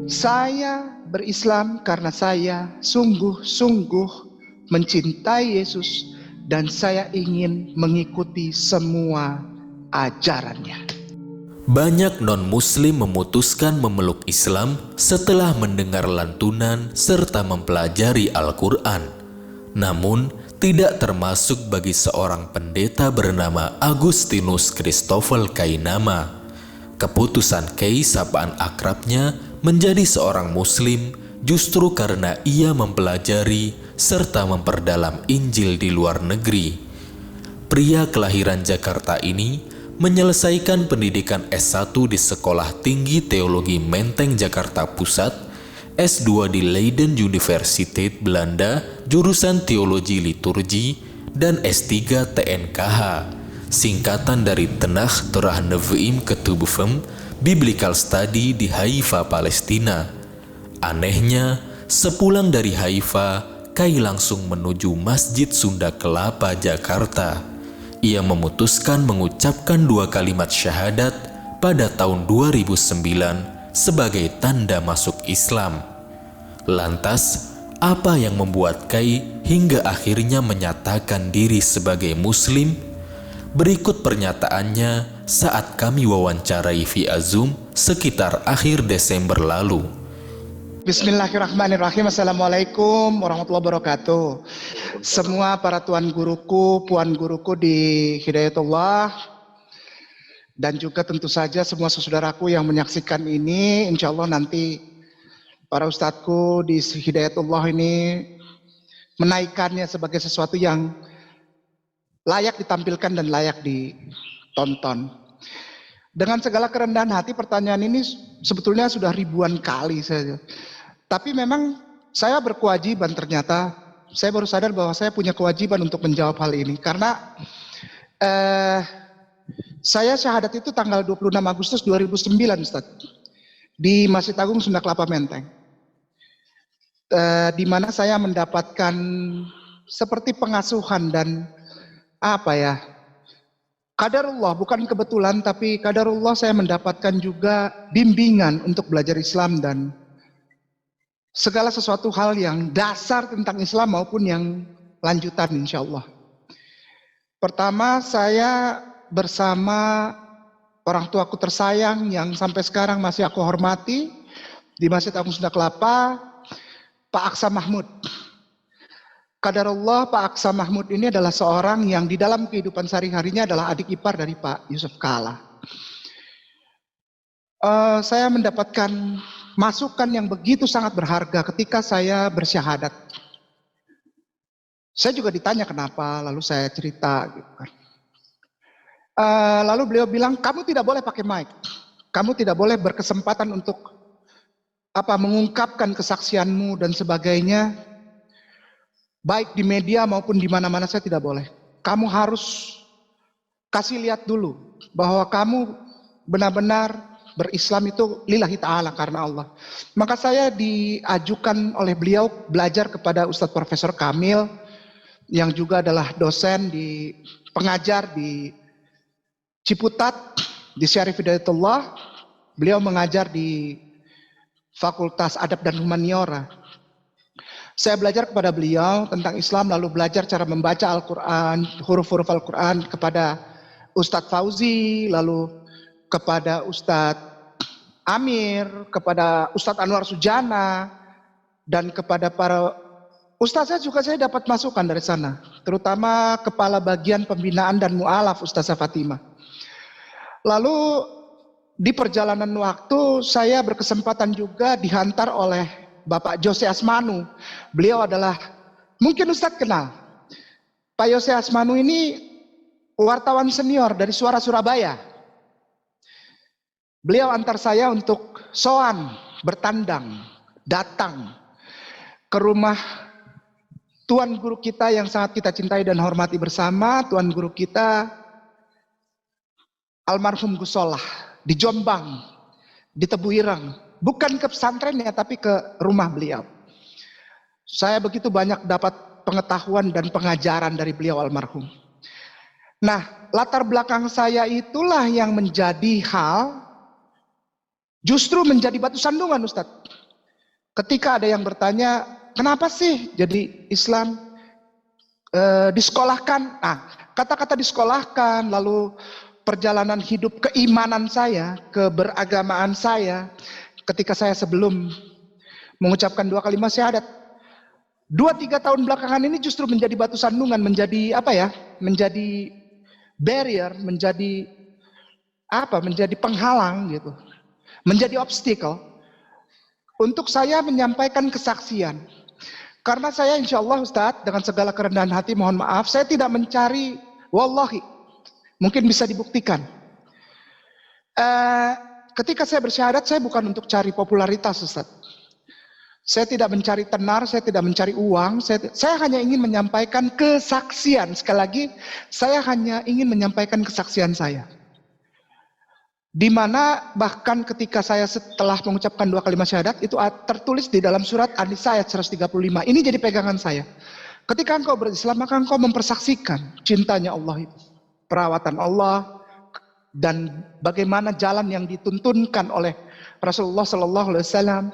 Saya berislam karena saya sungguh-sungguh mencintai Yesus dan saya ingin mengikuti semua ajarannya. Banyak non-muslim memutuskan memeluk Islam setelah mendengar lantunan serta mempelajari Al-Quran. Namun, tidak termasuk bagi seorang pendeta bernama Agustinus Christoffel Kainama. Keputusan Kei sapaan akrabnya menjadi seorang muslim justru karena ia mempelajari serta memperdalam Injil di luar negeri. Pria kelahiran Jakarta ini menyelesaikan pendidikan S1 di Sekolah Tinggi Teologi Menteng Jakarta Pusat, S2 di Leiden Universiteit Belanda, jurusan Teologi Liturgi, dan S3 TNKH, singkatan dari Tenach Torah Nevi'im Ketubuvem, Biblical Study di Haifa, Palestina. Anehnya, sepulang dari Haifa, Kai langsung menuju Masjid Sunda Kelapa, Jakarta. Ia memutuskan mengucapkan 2 kalimat syahadat pada tahun 2009 sebagai tanda masuk Islam. Lantas, apa yang membuat Kai hingga akhirnya menyatakan diri sebagai Muslim? Berikut pernyataannya saat kami wawancarai via Zoom sekitar akhir Desember lalu. Bismillahirrahmanirrahim. Assalamualaikum warahmatullahi wabarakatuh. Semua para tuan guruku, puan guruku di Hidayatullah, dan juga tentu saja semua saudaraku yang menyaksikan ini, insya Allah nanti para ustadku di Hidayatullah ini menaikkannya sebagai sesuatu yang layak ditampilkan dan layak ditonton. Dengan segala kerendahan hati, pertanyaan ini sebetulnya sudah ribuan kali saja. Tapi memang saya berkewajiban, ternyata saya baru sadar bahwa saya punya kewajiban untuk menjawab hal ini. Karena saya syahadat itu tanggal 26 Agustus 2009, Ustaz. Di Masjid Agung Sunda Kelapa Menteng. Di mana saya mendapatkan seperti pengasuhan dan qadarullah, bukan kebetulan, tapi qadarullah saya mendapatkan juga bimbingan untuk belajar Islam dan segala sesuatu hal yang dasar tentang Islam maupun yang lanjutan insya Allah. Pertama, saya bersama orang tuaku tersayang yang sampai sekarang masih aku hormati di Masjid Agung Sunda Kelapa, Pak Aksa Mahmud. Qadarullah, Pak Aksa Mahmud ini adalah seorang yang di dalam kehidupan sehari-harinya adalah adik ipar dari Pak Yusuf Kala. Saya mendapatkan masukan yang begitu sangat berharga ketika saya bersyahadat. Saya juga ditanya kenapa, lalu saya cerita gitu kan. Lalu beliau bilang, kamu tidak boleh pakai mic, kamu tidak boleh berkesempatan untuk mengungkapkan kesaksianmu dan sebagainya, baik di media maupun di mana-mana. Saya tidak boleh. Kamu harus kasih lihat dulu bahwa kamu benar-benar berislam itu lillahi ta'ala, karena Allah. Maka saya diajukan oleh beliau belajar kepada Ustadz Profesor Kamil yang juga adalah dosen di pengajar di Ciputat di Syarif Hidayatullah. Beliau mengajar di Fakultas Adab dan Humaniora. Saya belajar kepada beliau tentang Islam, lalu belajar cara membaca Al-Quran, huruf-huruf Al-Quran kepada Ustadz Fauzi, lalu kepada Ustadz Amir, kepada Ustadz Anwar Sujana, dan kepada para ustadzah juga saya dapat masukan dari sana, terutama Kepala Bagian Pembinaan dan Mu'alaf Ustazah Fatimah. Lalu di perjalanan waktu saya berkesempatan juga dihantar oleh Bapak Jose Asmanu. Beliau adalah, mungkin Ustadz kenal, Pak Jose Asmanu ini wartawan senior dari Suara Surabaya. Beliau antar saya untuk soan, bertandang, datang ke rumah Tuan Guru kita yang sangat kita cintai dan hormati bersama, Tuan Guru kita almarhum Gusolah di Jombang, di Tebu Ireng. Bukan ke pesantrennya, tapi ke rumah beliau. Saya begitu banyak dapat pengetahuan dan pengajaran dari beliau almarhum. Nah, latar belakang saya itulah yang menjadi hal justru menjadi batu sandungan, Ustadz. Ketika ada yang bertanya, kenapa sih jadi Islam disekolahkan? Nah, kata-kata disekolahkan, lalu perjalanan hidup keimanan saya, keberagamaan saya, ketika saya sebelum mengucapkan 2 kalimat syahadat, 2-3 tahun belakangan ini justru menjadi batu sandungan, menjadi menjadi barrier, menjadi penghalang gitu, menjadi obstacle untuk saya menyampaikan kesaksian. Karena saya insya Allah Ustadz, dengan segala kerendahan hati mohon maaf, saya tidak mencari, wallahi, mungkin bisa dibuktikan. Ketika saya bersyahadat, saya bukan untuk cari popularitas, Ustadz. Saya tidak mencari tenar, saya tidak mencari uang, saya hanya ingin menyampaikan kesaksian. Sekali lagi, saya hanya ingin menyampaikan kesaksian saya. Di mana bahkan ketika saya setelah mengucapkan 2 kalimat syahadat, itu tertulis di dalam surat An-Nisa ayat 135. Ini jadi pegangan saya. Ketika engkau berislam, maka engkau mempersaksikan cintanya Allah itu, perawatan Allah, dan bagaimana jalan yang dituntunkan oleh Rasulullah Sallallahu Alaihi Wasallam.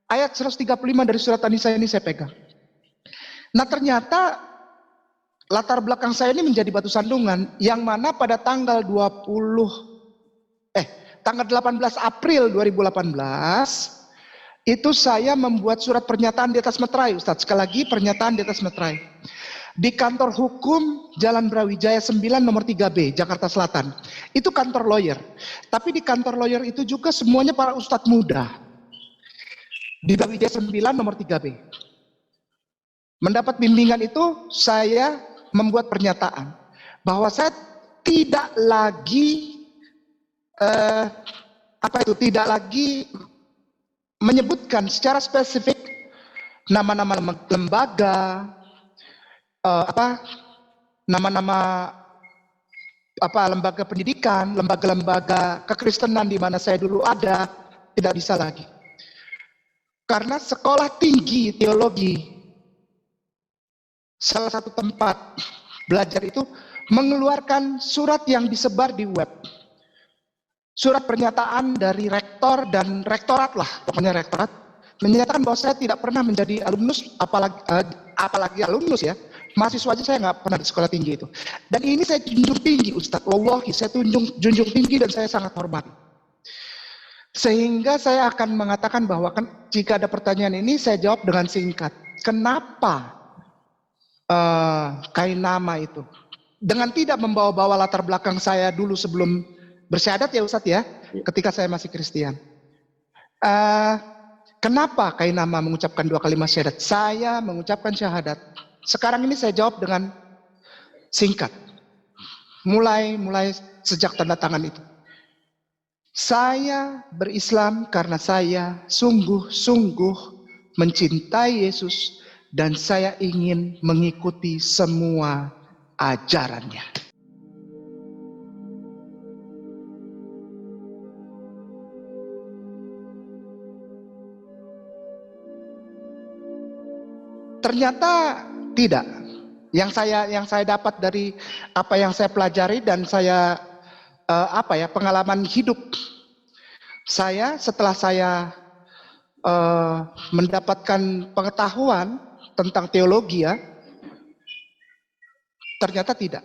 Ayat 135 dari surat An-Nisa ini saya pegang. Nah, ternyata latar belakang saya ini menjadi batu sandungan, yang mana pada tanggal 18 April 2018 itu saya membuat surat pernyataan di atas meterai, Ustadz. Sekali lagi, pernyataan di atas meterai di kantor hukum Jalan Brawijaya 9 nomor 3B Jakarta Selatan. Itu kantor lawyer. Tapi di kantor lawyer itu juga semuanya para ustadz muda. Di Brawijaya 9 nomor 3B. Mendapat bimbingan itu, saya membuat pernyataan bahwa saya tidak lagi tidak lagi menyebutkan secara spesifik nama-nama lembaga, lembaga pendidikan, lembaga-lembaga kekristenan di mana saya dulu ada, tidak bisa lagi. Karena sekolah tinggi teologi, salah satu tempat belajar itu mengeluarkan surat yang disebar di web. Surat pernyataan dari rektor dan rektorat lah, pokoknya rektorat, menyatakan bahwa saya tidak pernah menjadi alumnus, apalagi alumnus ya, mahasiswa aja saya nggak pernah di sekolah tinggi itu. Dan ini saya junjung tinggi, Ustadz, wallahi saya junjung tinggi dan saya sangat hormati. Sehingga saya akan mengatakan bahwa jika ada pertanyaan ini, saya jawab dengan singkat. Kenapa kain nama itu? Dengan tidak membawa-bawa latar belakang saya dulu sebelum bersyahadat ya Ustadz ya, ketika saya masih Kristen. Kenapa kain nama mengucapkan 2 kalimat syahadat? Saya mengucapkan syahadat. Sekarang ini saya jawab dengan singkat. Mulai sejak tanda tangan itu. Saya berislam karena saya sungguh-sungguh mencintai Yesus dan saya ingin mengikuti semua ajarannya. Ternyata tidak. Yang saya dapat dari apa yang saya pelajari dan saya pengalaman hidup saya setelah saya mendapatkan pengetahuan tentang teologi ya, ternyata tidak.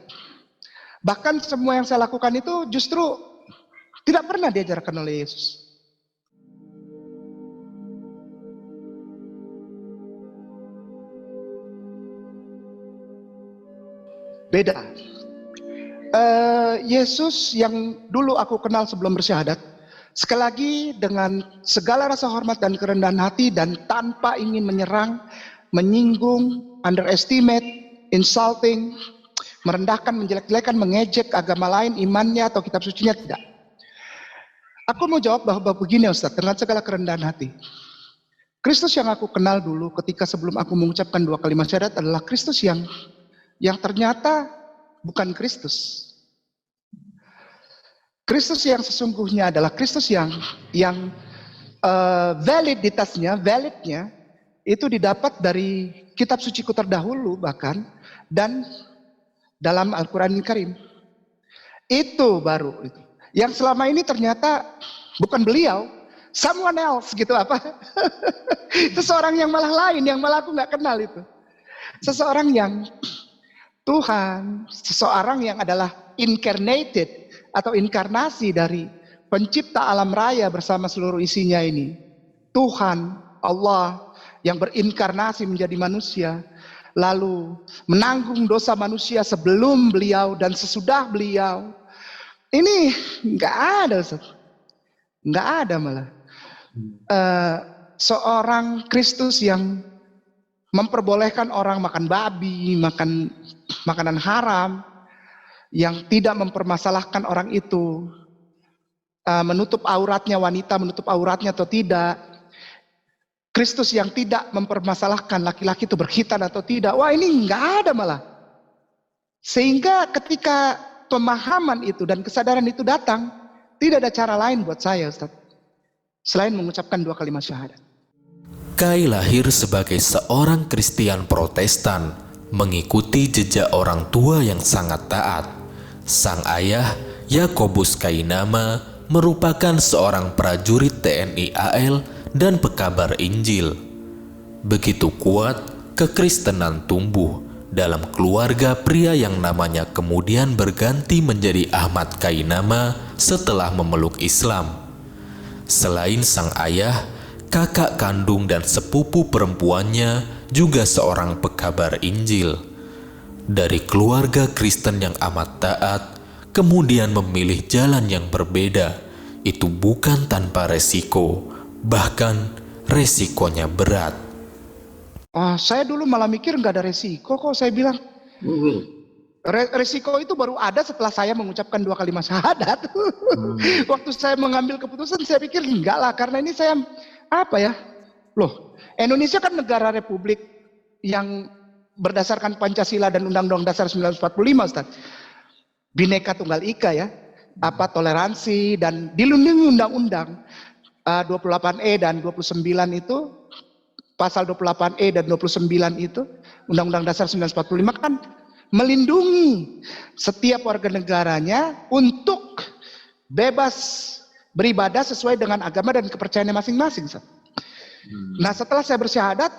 Bahkan semua yang saya lakukan itu justru tidak pernah diajarkan oleh Yesus. Beda. Yesus yang dulu aku kenal sebelum bersyahadat, sekali lagi dengan segala rasa hormat dan kerendahan hati dan tanpa ingin menyerang, menyinggung, underestimate, insulting, merendahkan, menjelek-jelekan, mengejek agama lain, imannya atau kitab sucinya, tidak. Aku mau jawab bahwa begini Ustaz, dengan segala kerendahan hati. Kristus yang aku kenal dulu ketika sebelum aku mengucapkan 2 kalimat syahadat adalah Kristus yang ternyata bukan Kristus. Kristus yang sesungguhnya adalah Kristus yang validnya itu didapat dari kitab suciku terdahulu bahkan dan dalam Al-Quran Karim. Itu baru itu. Yang selama ini ternyata Bukan beliau, someone else gitu apa. Seseorang yang malah lain, yang malah aku nggak kenal itu. Seseorang yang Tuhan, seseorang yang adalah incarnated atau inkarnasi dari pencipta alam raya bersama seluruh isinya ini. Tuhan, Allah yang berinkarnasi menjadi manusia, lalu menanggung dosa manusia sebelum beliau dan sesudah beliau. Ini nggak ada, Ustaz. Nggak ada malah. Seorang Kristus yang memperbolehkan orang makan babi, makan makanan haram, yang tidak mempermasalahkan orang itu menutup auratnya, wanita menutup auratnya atau tidak. Kristus yang tidak mempermasalahkan laki-laki itu berkhitan atau tidak. Wah, ini nggak ada malah. Sehingga ketika pemahaman itu dan kesadaran itu datang, tidak ada cara lain buat saya, Ustaz, selain mengucapkan 2 kalimat syahadat. Kai lahir sebagai seorang Kristen Protestan, mengikuti jejak orang tua yang sangat taat. Sang ayah, Yakobus Kainama, merupakan seorang prajurit TNI AL dan pekabar Injil. Begitu kuat, kekristenan tumbuh dalam keluarga pria yang namanya kemudian berganti menjadi Ahmad Kainama setelah memeluk Islam. Selain sang ayah, kakak kandung dan sepupu perempuannya juga seorang pekabar Injil. Dari keluarga Kristen yang amat taat, kemudian memilih jalan yang berbeda. Itu bukan tanpa resiko, bahkan resikonya berat. Saya dulu malah mikir nggak ada resiko kok, saya bilang. Resiko itu baru ada setelah saya mengucapkan 2 kalimat syahadat. Waktu saya mengambil keputusan, saya pikir enggak lah, karena ini saya Indonesia kan negara republik yang berdasarkan Pancasila dan Undang-Undang Dasar 1945, Ustaz. Bhinneka Tunggal Ika ya, toleransi dan dilindungi undang-undang 28E dan 29 itu, pasal 28E dan 29 itu, Undang-Undang Dasar 1945 kan melindungi setiap warga negaranya untuk bebas beribadah sesuai dengan agama dan kepercayaannya masing-masing. Nah, setelah saya bersyahadat,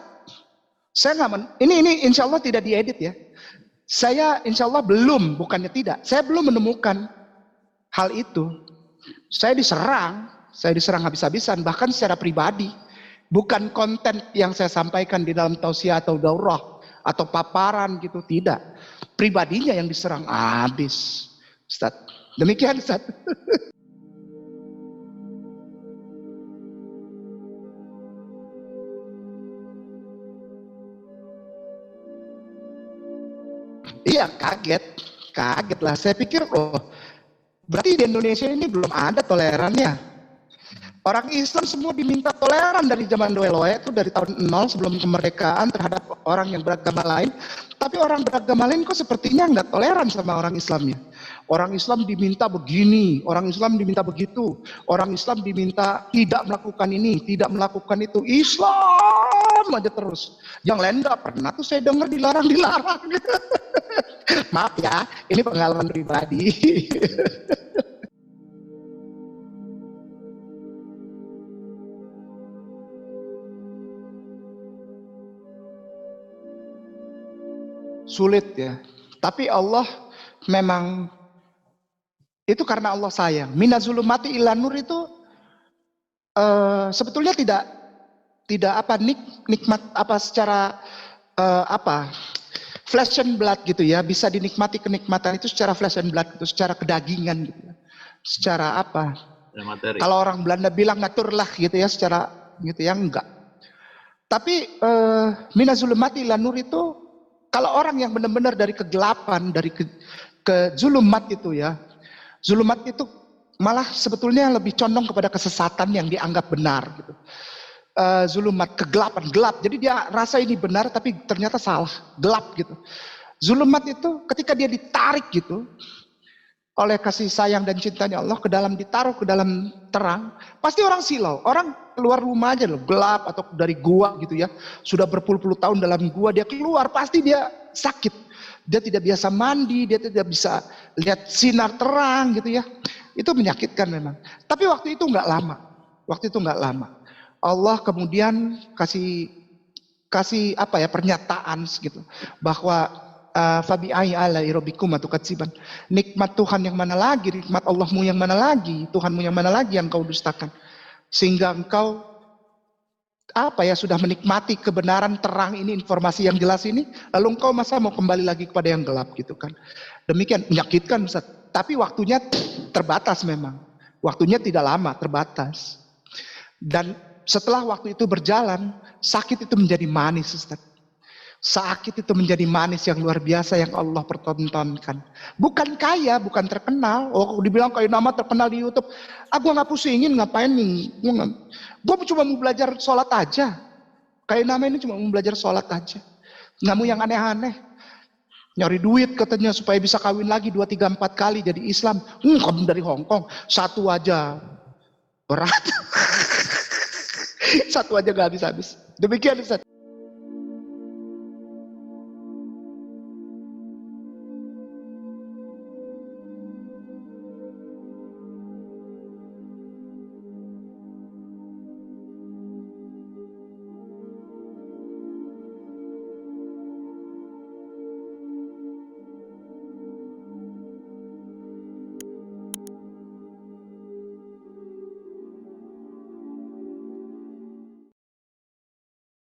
saya ini insya Allah tidak diedit ya. Saya insya Allah bukannya tidak, saya belum menemukan hal itu. Saya diserang habis-habisan, bahkan secara pribadi. Bukan konten yang saya sampaikan di dalam tausiah atau daurah atau paparan gitu, tidak. Pribadinya yang diserang habis, Ustaz. Demikian, Ustaz. Iya, kaget lah. Saya pikir, berarti di Indonesia ini belum ada tolerannya. Orang Islam semua diminta toleran dari zaman Doeloe itu, dari tahun 0 sebelum kemerdekaan terhadap orang yang beragama lain. Tapi orang beragama lain kok sepertinya nggak toleran sama orang Islamnya. Orang Islam diminta begini, orang Islam diminta begitu, orang Islam diminta tidak melakukan ini, tidak melakukan itu. Islam aja terus. Yang lain nggak pernah tuh saya dengar dilarang. Maaf ya, ini pengalaman pribadi. Sulit ya. Tapi Allah memang itu karena Allah sayang. Minazulumati ila nur itu sebetulnya tidak nikmat secara flesh and blood gitu ya. Bisa dinikmati kenikmatan itu secara flesh and blood gitu, secara kedagingan gitu ya. Secara kalau orang Belanda bilang naturlah gitu ya, secara gitu ya, enggak. Tapi minazulumati ila nur itu kalau orang yang benar-benar dari kegelapan, dari ke zulumat itu ya, zulumat itu malah sebetulnya lebih condong kepada kesesatan yang dianggap benar gitu. Zulumat, kegelapan, gelap. Jadi dia rasa ini benar tapi ternyata salah, gelap gitu. Zulumat itu ketika dia ditarik gitu oleh kasih sayang dan cintanya Allah ditaruh ke dalam terang, pasti orang silau. Orang keluar rumah aja loh, gelap atau dari gua gitu ya. Sudah berpuluh-puluh tahun dalam gua, dia keluar pasti dia sakit. Dia tidak biasa mandi, dia tidak bisa lihat sinar terang gitu ya. Itu menyakitkan memang. Tapi waktu itu nggak lama. Waktu itu nggak lama. Allah kemudian kasih apa ya, pernyataan gitu bahwa fabi ai ala rabbikum tukadziban. Nikmat Tuhan yang mana lagi, nikmat Allahmu yang mana lagi, Tuhanmu yang mana lagi yang kau dustakan. Sehingga engkau apa ya, sudah menikmati kebenaran terang ini, informasi yang jelas ini, lalu engkau masa mau kembali lagi kepada yang gelap gitu kan. Demikian menyakitkan Ustaz. Tapi waktunya terbatas memang. Waktunya tidak lama, terbatas. Dan setelah waktu itu berjalan, sakit itu menjadi manis Ustaz. Sakit itu menjadi manis yang luar biasa yang Allah pertontonkan. Bukan kaya, bukan terkenal. Oh, dibilang kayak nama terkenal di YouTube. Gue nggak pusingin, ngapain nih? Gue cuma mau belajar sholat aja. Kayak nama ini cuma mau belajar sholat aja. Nggak mau yang aneh-aneh. Nyari duit katanya supaya bisa kawin lagi 2, 3, 4 kali jadi Islam. Kamu dari Hong Kong, satu aja berat. Satu aja gak habis-habis. Demikian Ustaz.